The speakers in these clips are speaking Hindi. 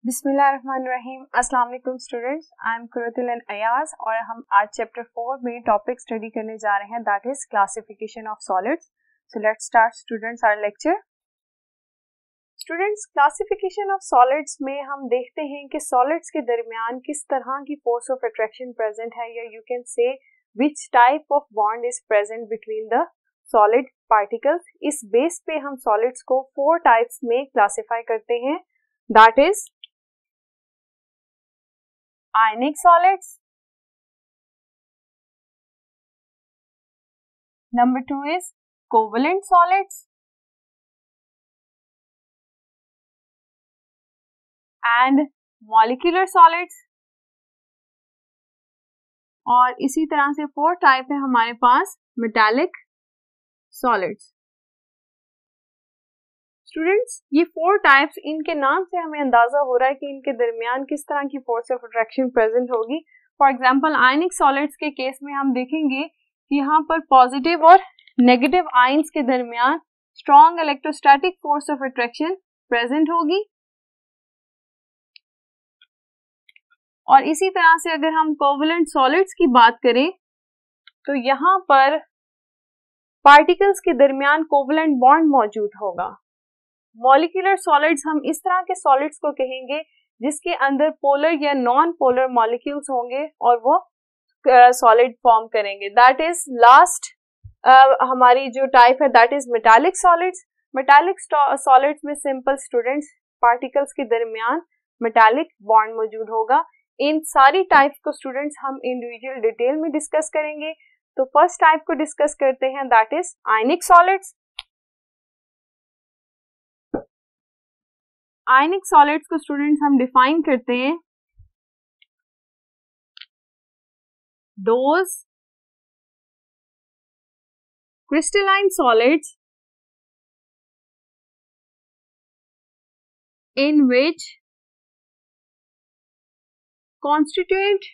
बिस्मिल्लाहिर्रहमानिर्रहीम। अस्सलाम वालेकुम students, I am Qurratul Ayaz और हम आज चैप्टर 4 में टॉपिक स्टडी करने जा रहे हैं, that is classification of solids. So let's start students our lecture. Students, classification of solids में हम देखते हैं कि सॉलिड्स के दरमियान किस तरह की फोर्स ऑफ अट्रैक्शन प्रेजेंट है, या यू कैन से which type of bond is present between the solid particles. इस बेस पे हम सॉलिड्स को 4 टाइप्स में क्लासिफाई करते हैं, that is ionic solids, number 2 is covalent solids, and molecular solids, और इसी तरह से 4 टाइप है हमारे पास metallic solids। स्टूडेंट्स, ये 4 टाइप्स, इनके नाम से हमें अंदाजा हो रहा है कि इनके दरमियान किस तरह की फोर्स ऑफ अट्रैक्शन प्रेजेंट होगी। फॉर एग्जांपल, आयनिक सॉलिड्स के केस में हम देखेंगे कि यहाँ पर पॉजिटिव और नेगेटिव आयंस के दरमियान strong electrostatic force of attraction present होगी। और इसी तरह से अगर हम कोवलेंट सॉलिड्स की बात करें तो यहाँ पर पार्टिकल्स के दरमियान कोवलेंट बॉन्ड मौजूद होगा। मॉलिक्यूलर सॉलिड्स हम इस तरह के सॉलिड्स को कहेंगे जिसके अंदर पोलर या नॉन पोलर मॉलिक्यूल्स होंगे और वो सॉलिड फॉर्म करेंगे। दैट इज लास्ट हमारी जो टाइप है, that is metallic solids. Metallic solids में सिंपल स्टूडेंट्स पार्टिकल्स के दरमियान मेटालिक बॉन्ड मौजूद होगा। इन सारी टाइप्स को स्टूडेंट्स हम इंडिविजुअल डिटेल में डिस्कस करेंगे। तो फर्स्ट टाइप को डिस्कस करते हैं, that is ionic solids. Ionic solids को स्टूडेंट्स हम डिफाइन करते हैं, those crystalline solids in which constituent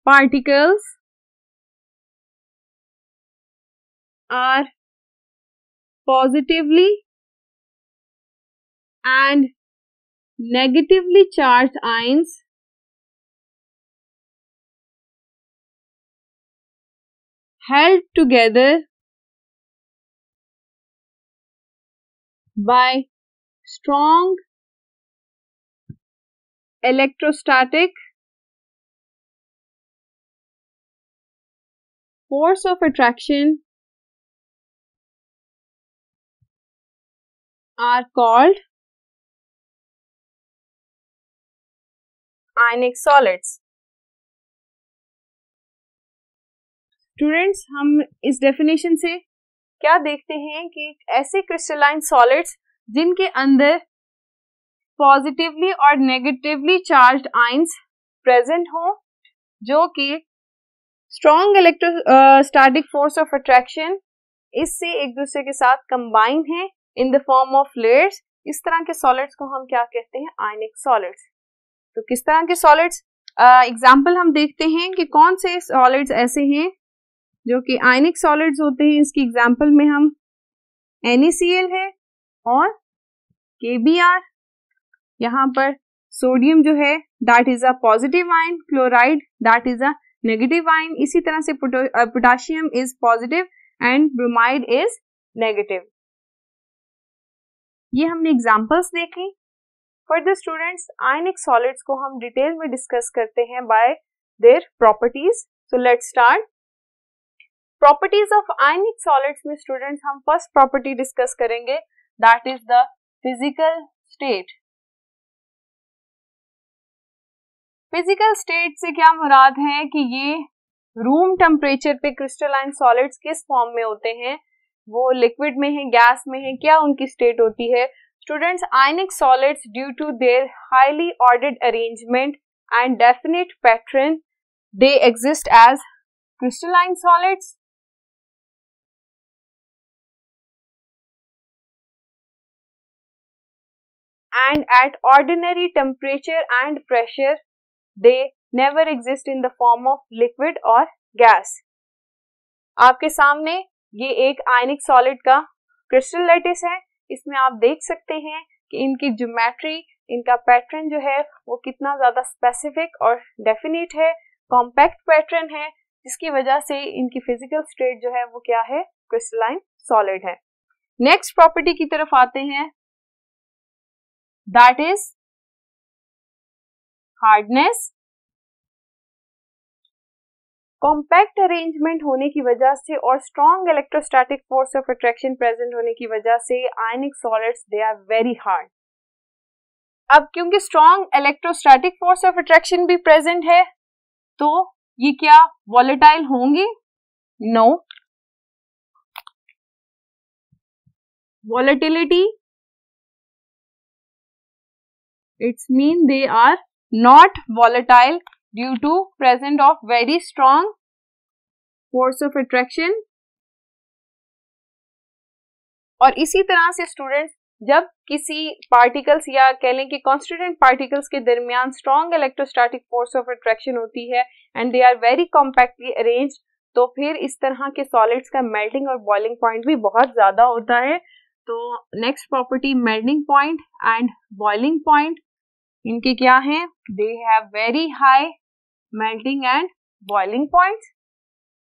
particles are positively and negatively charged ions held together by strong electrostatic force of attraction are called ionic solids। Students, हम इस डेफिनेशन से क्या देखते हैं कि ऐसे क्रिस्टलाइन सॉलिड्स जिनके अंदर पॉजिटिवली और नेगेटिवली चार्ज्ड आयंस प्रेजेंट हो, जो कि strong electrostatic force of attraction इससे एक दूसरे के साथ कंबाइन है in the form of layers, इस तरह के सॉलिड्स को हम क्या कहते हैं, आयनिक सॉलिड्स। तो किस तरह के सॉलिड्स, एग्जांपल हम देखते हैं कि कौन से सॉलिड्स ऐसे हैं जो कि आयनिक सॉलिड्स होते हैं। इसकी एग्जांपल में हम NaCl है और KBr। यहाँ पर सोडियम जो है that is a positive ion, chloride that is a negative ion. इसी तरह से potassium is positive and bromide is negative. ये हमने एग्जांपल्स देखी। फर्दर स्टूडेंट्स, आयनिक सॉलिड्स को हम डिटेल में डिस्कस करते हैं bye their properties. So let's start. Properties of ionic solids में स्टूडेंट्स हम फर्स्ट प्रॉपर्टी डिस्कस करेंगे, that is the physical state. Physical state से क्या मुराद है कि ये रूम टेम्परेचर पे क्रिस्टलाइन सॉलिड्स किस फॉर्म में होते हैं, वो लिक्विड में है, गैस में है, क्या उनकी स्टेट होती है। Students, ionic solids due to their highly ordered arrangement and definite pattern they exist as crystalline solids. And at ordinary temperature and pressure they never exist in the form of liquid or gas। आपके सामने ये एक आयनिक सॉलिड का क्रिस्टल लैटिस है। इसमें आप देख सकते हैं कि इनकी ज्योमेट्री, इनका पैटर्न जो है वो कितना ज्यादा स्पेसिफिक और डेफिनेट है, कॉम्पैक्ट पैटर्न है, जिसकी वजह से इनकी फिजिकल स्टेट जो है वो क्या है, क्रिस्टलाइन सॉलिड है। नेक्स्ट प्रॉपर्टी की तरफ आते हैं, that is hardness. Compact arrangement होने की वजह से और strong electrostatic force of attraction present होने की वजह से ionic solids they are very hard. अब क्योंकि strong electrostatic force of attraction भी प्रेजेंट है तो ये क्या वॉलेटाइल होंगे? No. Volatility, it's mean they are not volatile due to present of very strong force of attraction. और इसी तरह से स्टूडेंट्स, जब किसी पार्टिकल्स या कह लें कि कॉन्स्टिट्यूएंट पार्टिकल्स के दरमियान strong electrostatic force of attraction होती है and they are very compactly arranged, तो फिर इस तरह के सॉलिड्स का मेल्टिंग और बॉइलिंग पॉइंट भी बहुत ज्यादा होता है। तो next property, melting point and boiling point, इनके क्या हैं? They have very high melting and boiling points.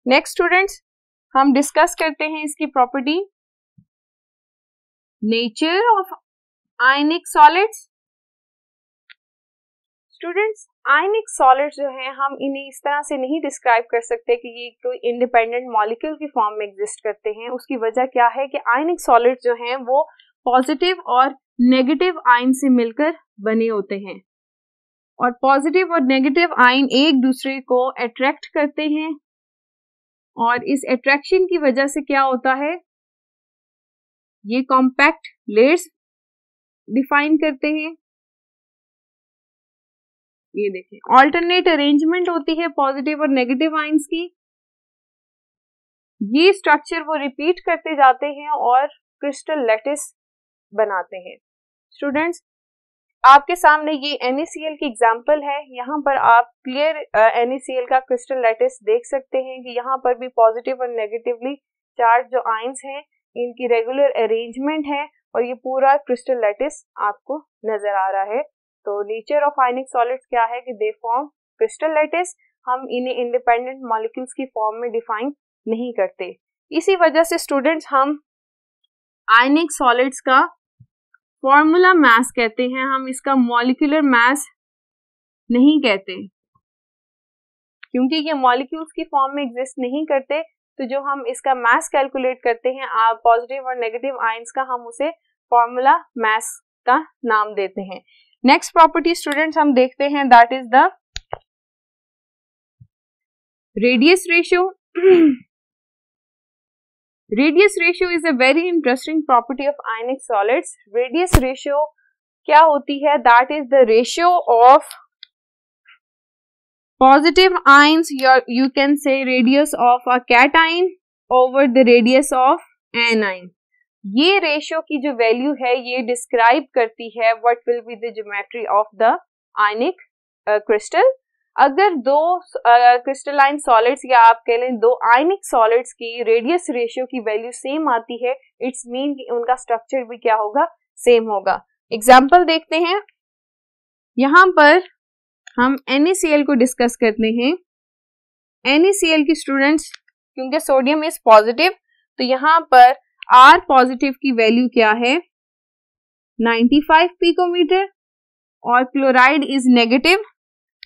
Next students, हम डिस्कस करते हैं इसकी property, nature of ionic solids. Students, ionic solids जो हैं हम इन्हें इस तरह से नहीं डिस्क्राइब कर सकते कि ये कोई इंडिपेंडेंट मॉलिक्यूल की फॉर्म में एग्जिस्ट करते हैं। उसकी वजह क्या है कि आयनिक सॉलिड्स जो हैं वो पॉजिटिव और नेगेटिव आयन से मिलकर बने होते हैं और पॉजिटिव और नेगेटिव आयन एक दूसरे को अट्रैक्ट करते हैं और इस अट्रैक्शन की वजह से क्या होता है, ये कॉम्पैक्ट लेयर्स डिफाइन करते हैं। ये देखें, ऑल्टरनेट अरेंजमेंट होती है पॉजिटिव और नेगेटिव आयंस की। ये स्ट्रक्चर वो रिपीट करते जाते हैं और क्रिस्टल लैटिस बनाते हैं। स्टूडेंट्स, आपके सामने ये NaCl की एग्जांपल है। यहाँ पर आप क्लियर NaCl का क्रिस्टल लैटिस देख सकते हैं कि यहाँ पर भी पॉजिटिव और नेगेटिवली चार्ज जो आयंस हैं इनकी रेगुलर अरेंजमेंट है और ये पूरा क्रिस्टल लैटिस आपको नजर आ रहा है। तो नेचर ऑफ आयनिक सॉलिड्स क्या है कि दे फॉर्म क्रिस्टल लैटिस। हम इन्हें इंडिपेंडेंट मॉलिक्यूल्स की फॉर्म में डिफाइन नहीं करते। इसी वजह से स्टूडेंट्स हम आयनिक सॉलिड्स का फॉर्मूला मास कहते हैं, हम इसका मॉलिक्यूलर मास नहीं कहते क्योंकि ये मॉलिक्यूल्स की फॉर्म में एग्जिस्ट नहीं करते। तो जो हम इसका मास कैलकुलेट करते हैं पॉजिटिव और नेगेटिव आयंस का, हम उसे फॉर्मूला मास का नाम देते हैं। नेक्स्ट प्रॉपर्टी स्टूडेंट्स हम देखते हैं, that is the radius ratio. Radius ratio is a very interesting property of ionic solids. Radius ratio क्या होती है? That is the ratio of positive ions, you can say radius of a cation over the radius of anion. ये रेशियो की जो वैल्यू है ये डिस्क्राइब करती है what will be the geometry of the ionic crystal. अगर दो क्रिस्टलाइन सॉलिड्स या आप कह लें दो आयनिक सॉलिड्स की रेडियस रेशियो की वैल्यू सेम आती है, इट्स मीन कि उनका स्ट्रक्चर भी क्या होगा? सेम होगा। एग्जाम्पल देखते हैं, यहां पर हम NaCl को डिस्कस करते हैं। NaCl की स्टूडेंट्स, क्योंकि सोडियम इज पॉजिटिव तो यहाँ पर R पॉजिटिव की वैल्यू क्या है? 95 पिकोमीटर और क्लोराइड इज नेगेटिव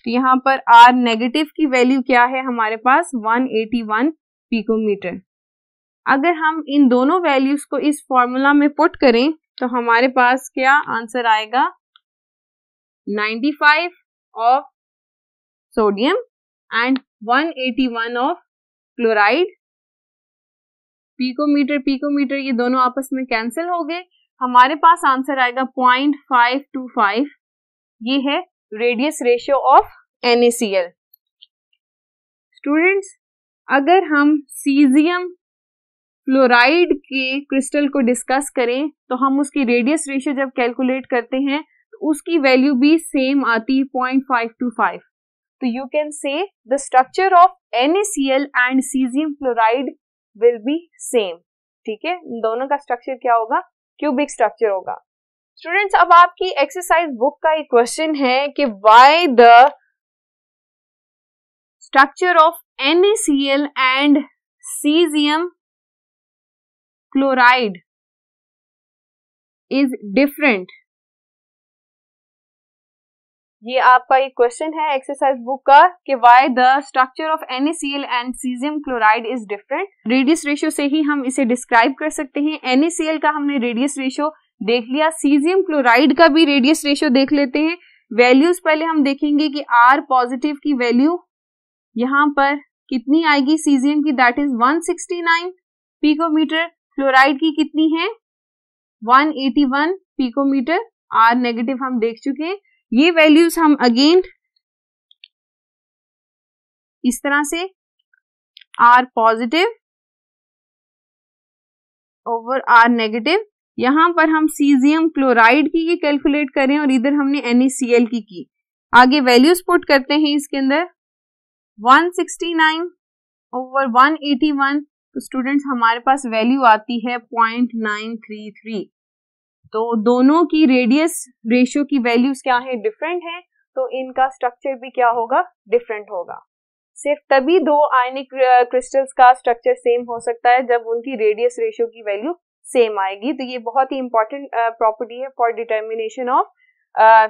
तो यहाँ पर R नेगेटिव की वैल्यू क्या है हमारे पास? 181 पिकोमीटर। अगर हम इन दोनों वैल्यूज को इस फॉर्मूला में पुट करें तो हमारे पास क्या आंसर आएगा? 95 of sodium and 181 of chloride। Picometre ये दोनों आपस में कैंसिल हो गए, हमारे पास आंसर आएगा 0.525। ये है radius ratio of NaCl। Students, अगर हम सीजियम फ्लोराइड के क्रिस्टल को डिस्कस करें तो हम उसकी रेडियस रेशियो जब कैलकुलेट करते हैं उसकी वैल्यू भी सेम आती है 0.525। तो यू कैन से the structure of NaCl and caesium fluoride will be same. ठीक है, दोनों का स्ट्रक्चर क्या होगा? क्यूबिक स्ट्रक्चर होगा। स्टूडेंट्स, अब आपकी एक्सरसाइज बुक का एक क्वेश्चन है कि why the structure of NaCl and cesium chloride is different. ये आपका एक क्वेश्चन है एक्सरसाइज बुक का कि why the structure of NaCl and cesium chloride is different. Radius ratio से ही हम इसे डिस्क्राइब कर सकते हैं। NaCl का हमने रेडियस रेशियो देख लिया, cesium chloride का भी रेडियस रेशियो देख लेते हैं। वैल्यूज पहले हम देखेंगे कि R पॉजिटिव की वैल्यू यहाँ पर कितनी आएगी cesium की, दैट इज 169 पिकोमीटर। क्लोराइड की कितनी है 181 पिकोमीटर। R नेगेटिव हम देख चुके हैं। ये वैल्यूज हम अगेन इस तरह से R positive over R negative, यहां पर हम cesium क्लोराइड की कैलकुलेट करें और इधर हमने NaCl की। आगे वैल्यूज पुट करते हैं इसके अंदर 169 ओवर 181, तो स्टूडेंट्स हमारे पास वैल्यू आती है 0.933। तो दोनों की रेडियस रेशियो की वैल्यूज क्या है, डिफरेंट है, तो इनका स्ट्रक्चर भी क्या होगा, डिफरेंट होगा। सिर्फ तभी दो आयनिक क्रिस्टल्स का स्ट्रक्चर सेम हो सकता है जब उनकी रेडियस रेशियो की वैल्यू सेम आएगी। तो ये बहुत ही इंपॉर्टेंट प्रॉपर्टी है फॉर डिटर्मिनेशन ऑफ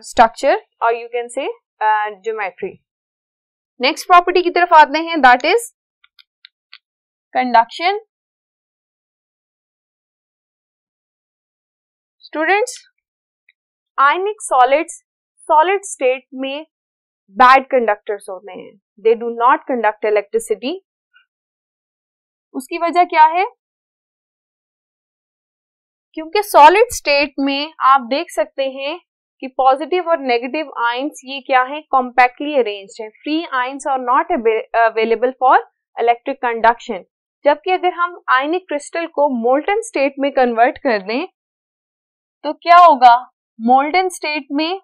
स्ट्रक्चर और यू कैन से ज्योमेट्री। नेक्स्ट प्रॉपर्टी की तरफ आते हैं, that is conduction. Students, ionic solids solid state में बैड कंडक्टर्स होते हैं, they do not conduct electricity. उसकी वजह क्या है, क्योंकि सॉलिड स्टेट में आप देख सकते हैं कि पॉजिटिव और नेगेटिव आयंस ये क्या है, कॉम्पैक्टली अरेंज्ड है। Free ions are not available for electric conduction. जबकि अगर हम आयनिक क्रिस्टल को मोल्टन स्टेट में कन्वर्ट कर दें तो क्या होगा, मोल्टन स्टेट में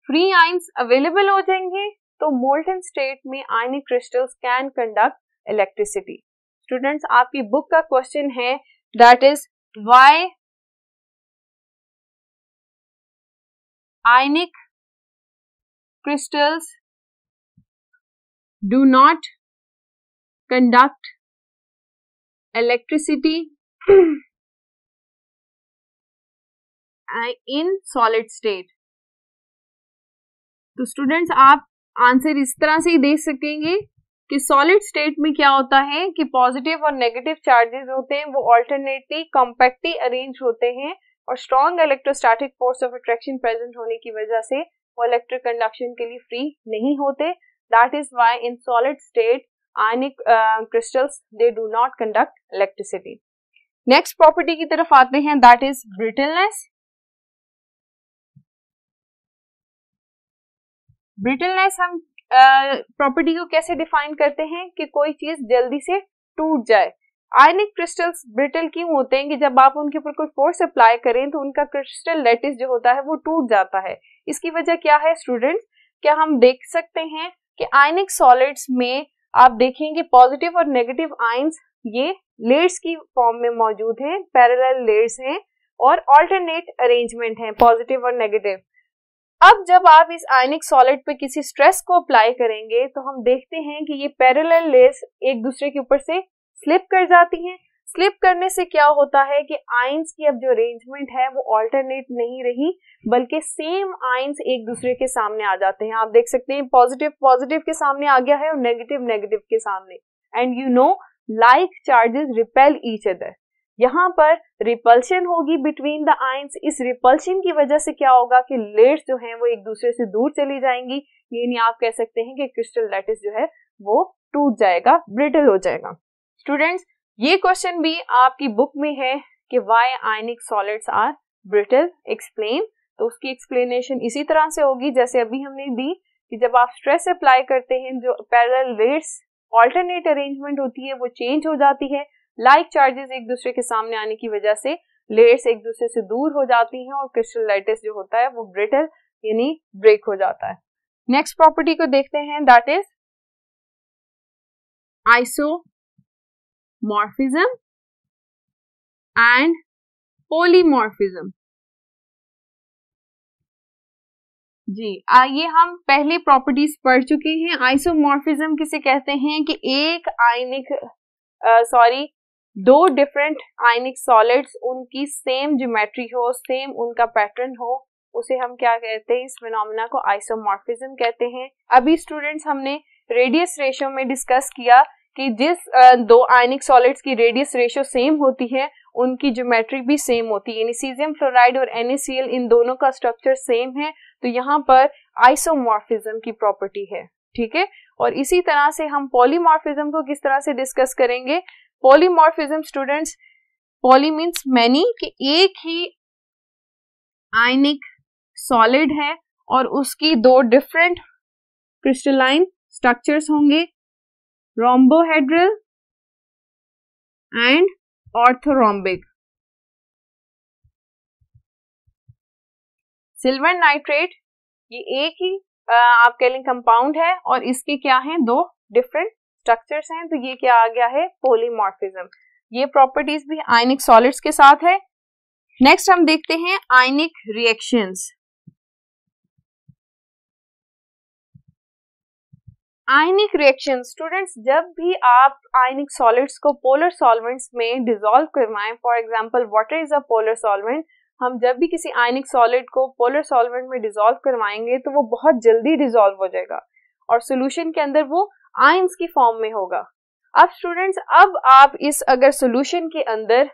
फ्री आयंस अवेलेबल हो जाएंगे, तो मोल्टन स्टेट में ionic crystals can conduct electricity. Students, आपकी बुक का क्वेश्चन है, that is why ionic crystals do not conduct electricity in solid state। तो स्टूडेंट्स, आप आंसर इस तरह से ही देख सकेंगे कि सॉलिड स्टेट में क्या होता है कि पॉजिटिव और नेगेटिव चार्जेस होते हैं, वो ऑल्टरनेटली कॉम्पैक्टली अरेंज होते हैं और strong electrostatic force of attraction present होने की वजह से वो इलेक्ट्रिक कंडक्शन के लिए फ्री नहीं होते। That is why in solid state ionic crystals they do not conduct electricity. Next property की तरफ आते हैं, दैट इज ब्रिटलनेस। ब्रिटलनेस हम प्रॉपर्टी को कैसे डिफाइन करते हैं कि कोई चीज जल्दी से टूट जाए। आयनिक क्रिस्टल्स ब्रिटल क्यों होते हैं कि जब आप उनके ऊपर कोई फोर्स अप्लाई करें तो उनका क्रिस्टल लैटिस जो होता है वो टूट जाता है। इसकी वजह क्या है स्टूडेंट्स, क्या हम देख सकते हैं कि आयनिक सॉलिड्स में आप देखेंगे पॉजिटिव और नेगेटिव आयंस ये लेयर्स की फॉर्म में मौजूद हैं, पैरेलल लेयर्स हैं और ऑल्टरनेट अरेंजमेंट है पॉजिटिव और नेगेटिव। अब जब आप इस आयनिक सॉलिड पे किसी स्ट्रेस को अप्लाई करेंगे तो हम देखते हैं कि ये पैरेलल लेयर्स एक दूसरे के ऊपर से स्लिप कर जाती हैं। स्लिप करने से क्या होता है कि आयंस की अब जो अरेंजमेंट है वो ऑल्टरनेट नहीं रही, बल्कि सेम आयंस एक दूसरे के सामने आ जाते हैं। आप देख सकते हैं पॉजिटिव पॉजिटिव के सामने आ गया है और नेगेटिव नेगेटिव के सामने। And you know like charges repel each other. यहाँ पर रिपल्शन होगी बिटवीन द आयंस। इस रिपल्शन की वजह से क्या होगा कि लेयर्स जो हैं वो एक दूसरे से दूर चली जाएंगी। यानी आप कह सकते हैं कि क्रिस्टल लैटिस जो है वो टूट जाएगा, ब्रिटल हो जाएगा। स्टूडेंट्स, ये क्वेश्चन भी आपकी बुक में है कि why ionic solids are brittle, explain. तो उसकी एक्सप्लेनेशन इसी तरह से होगी जैसे अभी हमने दी कि जब आप स्ट्रेस अप्लाई करते हैं जो पैरेलल लेयर्स ऑल्टरनेट अरेंजमेंट होती है वो चेंज हो जाती है। लाइक चार्जेस एक दूसरे के सामने आने की वजह से लेयर्स एक दूसरे से दूर हो जाती हैं और क्रिस्टल लैटिस जो होता है वो ब्रिटल यानी ब्रेक हो जाता है। नेक्स्ट प्रॉपर्टी को देखते हैं, that is isomorphism and polymorphism. जी ये हम पहले प्रॉपर्टीज पढ़ चुके हैं। आइसोमॉर्फिज्म किसे कहते हैं कि एक आयनिक दो डिफरेंट आयनिक सॉलिड्स उनकी सेम ज्योमेट्री हो, सेम उनका पैटर्न हो, उसे हम क्या कहते हैं, इस फिनोमेना को आइसोमॉर्फिज्म कहते हैं। अभी स्टूडेंट्स हमने रेडियस रेशियो में डिस्कस किया कि जिस दो आयनिक सॉलिड्स की रेडियस रेशियो सेम होती है उनकी ज्योमेट्री भी सेम होती है। सीजियम फ्लोराइड और NaCl इन दोनों का स्ट्रक्चर सेम है, तो यहाँ पर आइसोमॉर्फिज्म की प्रॉपर्टी है। ठीक है, और इसी तरह से हम पॉलीमॉर्फिज्म को किस तरह से डिस्कस करेंगे। Polymorphism students, poly means many, कि एक ही आयनिक सॉलिड है और उसकी दो डिफरेंट क्रिस्टलाइन स्ट्रक्चर्स होंगे, rhombohedral and orthorhombic. Silver nitrate ये एक ही आप कह लें कंपाउंड है और इसके क्या हैं, दो डिफरेंट स्ट्रक्चर्स हैं, तो ये क्या आ गया है, पॉलीमॉर्फिज्म। ये प्रॉपर्टीज भी आयनिक सॉलिड्स के साथ है। नेक्स्ट हम देखते हैं आयनिक रिएक्शंस। आयनिक रिएक्शन स्टूडेंट्स, जब भी आप आयनिक सॉलिड्स को पोलर सॉल्वेंट्स में डिसॉल्व करवाएं, for example water is a polar solvent, हम जब भी किसी आयनिक सॉलिड को पोलर सॉल्वेंट में डिसॉल्व करवाएंगे तो वो बहुत जल्दी डिसॉल्व हो जाएगा और सॉल्यूशन के अंदर वो आयंस की फॉर्म में होगा। अब स्टूडेंट्स, अब आप इस अगर सॉल्यूशन के अंदर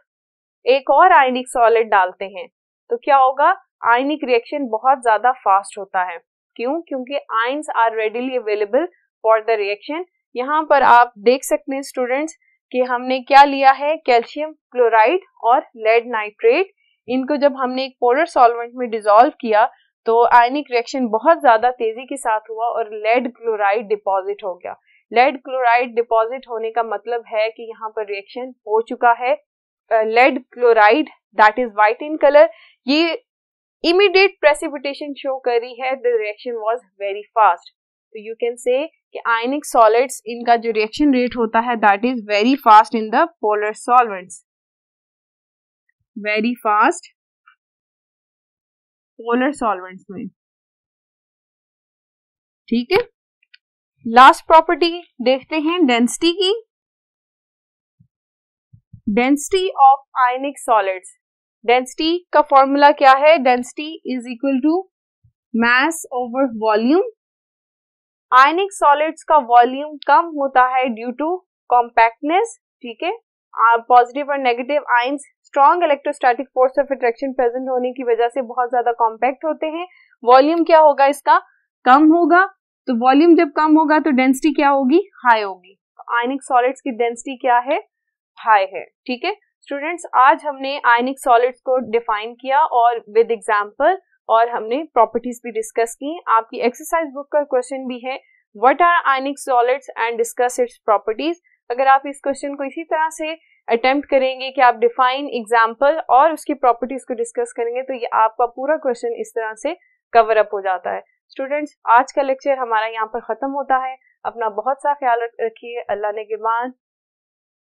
एक और आयनिक सॉलिड डालते हैं तो क्या होगा, आयनिक रिएक्शन बहुत ज्यादा फास्ट होता है। क्यों? क्योंकि ions are readily available for the reaction. यहाँ पर आप देख सकते हैं स्टूडेंट्स कि हमने क्या लिया है, कैल्शियम क्लोराइड और लेड नाइट्रेट। इनको जब हमने एक पोलर सॉल्वेंट में डिसॉल्व किया तो आयनिक रिएक्शन बहुत ज्यादा तेजी के साथ हुआ और लेड क्लोराइड डिपॉजिट हो गया। लेड क्लोराइड डिपॉजिट होने का मतलब है कि यहाँ पर रिएक्शन हो चुका है। Lead chloride that is white in colour, ये इमीडिएट प्रेसिपिटेशन शो कर रही है, the reaction was very fast. तो यू कैन से कि आयनिक सॉलिड्स इनका जो रिएक्शन रेट होता है that is very fast in the polar solvents, very fast polar solvents में। ठीक है, लास्ट प्रॉपर्टी देखते हैं डेंसिटी की। Density of ionic solids, density का फॉर्मूला क्या है, density is equal to mass over volume. Ionic solids का वॉल्यूम कम होता है ड्यू टू कॉम्पैक्टनेस। ठीक है, पॉजिटिव और negative ions strong electrostatic force of attraction present होने की वजह से बहुत ज्यादा कॉम्पैक्ट होते हैं। वॉल्यूम क्या होगा, इसका कम होगा, तो वॉल्यूम जब कम होगा तो डेंसिटी क्या होगी, हाई होगी। तो आयनिक सॉलिड्स की डेंसिटी क्या है, हाई है। ठीक है स्टूडेंट्स, आज हमने आयनिक सॉलिड्स को डिफाइन किया और विद एग्जांपल, और हमने प्रॉपर्टीज भी डिस्कस की। आपकी एक्सरसाइज बुक का क्वेश्चन भी है, what are ionic solids and discuss its properties. अगर आप इस क्वेश्चन को इसी तरह से अटेम्प्ट करेंगे कि आप डिफाइन, एग्जांपल और उसकी प्रॉपर्टीज को डिस्कस करेंगे तो ये आपका पूरा क्वेश्चन इस तरह से कवर अप हो जाता है। स्टूडेंट्स, आज का लेक्चर हमारा यहाँ पर खत्म होता है। अपना बहुत सा ख्याल रखिए। अल्लाह ने के बाद।